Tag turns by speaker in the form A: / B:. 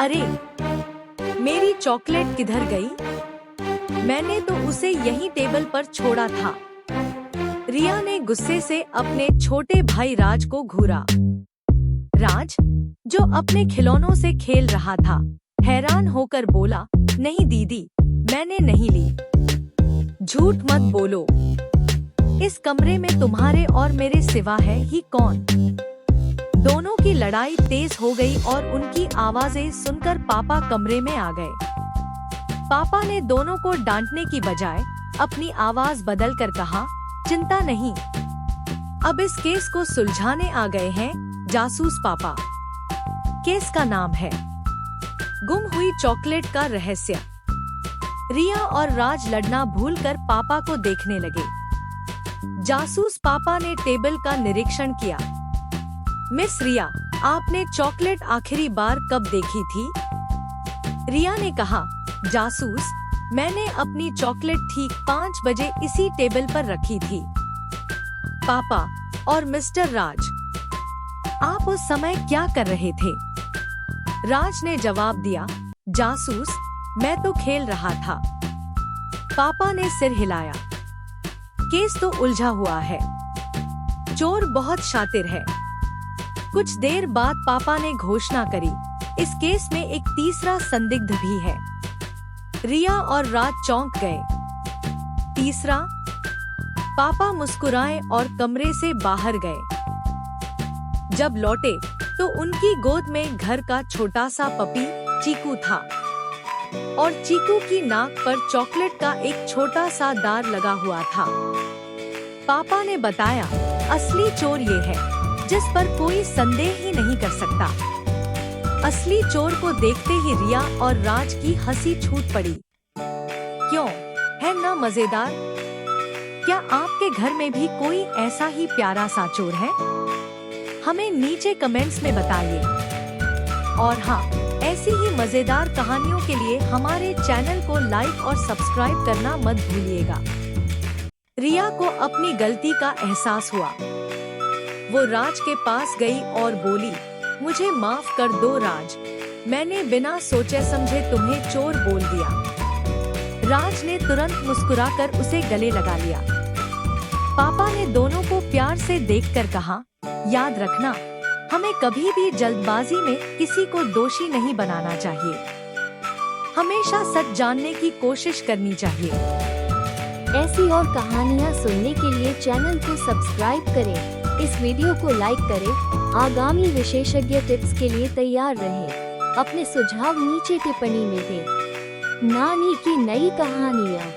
A: अरे, मेरी चॉकलेट किधर गई? मैंने तो उसे यहीं टेबल पर छोड़ा था। रिया ने गुस्से से अपने छोटे भाई राज को घूरा। राज, जो अपने खिलौनों से खेल रहा था, हैरान होकर बोला, नहीं दीदी, मैंने नहीं ली। झूठ मत बोलो। इस कमरे में तुम्हारे और मेरे सिवा है ही कौन? दोनों की लड़ाई तेज हो गई और उनकी आवाजें सुनकर पापा कमरे में आ गए। पापा ने दोनों को डांटने की बजाय अपनी आवाज बदलकर कहा, चिंता नहीं, अब इस केस को सुलझाने आ गए हैं जासूस पापा। केस का नाम है गुम हुई चॉकलेट का रहस्य। रिया और राज लड़ना भूलकर पापा को देखने लगे। जासूस पापा ने टेबल का निरीक्षण किया। मिस रिया, आपने चॉकलेट आखिरी बार कब देखी थी? रिया ने कहा, जासूस, मैंने अपनी चॉकलेट ठीक 5 बजे इसी टेबल पर रखी थी। पापा और मिस्टर राज, आप उस समय क्या कर रहे थे? राज ने जवाब दिया, जासूस, मैं तो खेल रहा था। पापा ने सिर हिलाया। केस तो उलझा हुआ है। चोर बहुत शातिर है। कुछ देर बाद पापा ने घोषणा करी, इस केस में एक तीसरा संदिग्ध भी है। रिया और राज चौंक गए। तीसरा? पापा मुस्कुराए और कमरे से बाहर गए। जब लौटे तो उनकी गोद में घर का छोटा सा पपी चीकू था और चीकू की नाक पर चॉकलेट का एक छोटा सा दाग लगा हुआ था। पापा ने बताया, असली चोर ये है जिस पर कोई संदेह ही नहीं कर सकता। असली चोर को देखते ही रिया और राज की हंसी छूट पड़ी। क्यों, है ना मजेदार? क्या आपके घर में भी कोई ऐसा ही प्यारा सा चोर है? हमें नीचे कमेंट्स में बताइए। और हाँ, ऐसी ही मजेदार कहानियों के लिए हमारे चैनल को लाइक और सब्सक्राइब करना मत भूलिएगा। रिया को अपनी गलती का एहसास हुआ। वो राज के पास गई और बोली, मुझे माफ कर दो राज, मैंने बिना सोचे समझे तुम्हें चोर बोल दिया। राज ने तुरंत मुस्कुराकर उसे गले लगा लिया। पापा ने दोनों को प्यार से देखकर कहा, याद रखना, हमें कभी भी जल्दबाजी में किसी को दोषी नहीं बनाना चाहिए। हमेशा सच जानने की कोशिश करनी चाहिए।
B: ऐसी और कहानियाँ सुनने के लिए चैनल को सब्सक्राइब करें, इस वीडियो को लाइक करें, आगामी विशेषज्ञ टिप्स के लिए तैयार रहें। अपने सुझाव नीचे टिप्पणी में दें। नानी की नई कहानियाँ।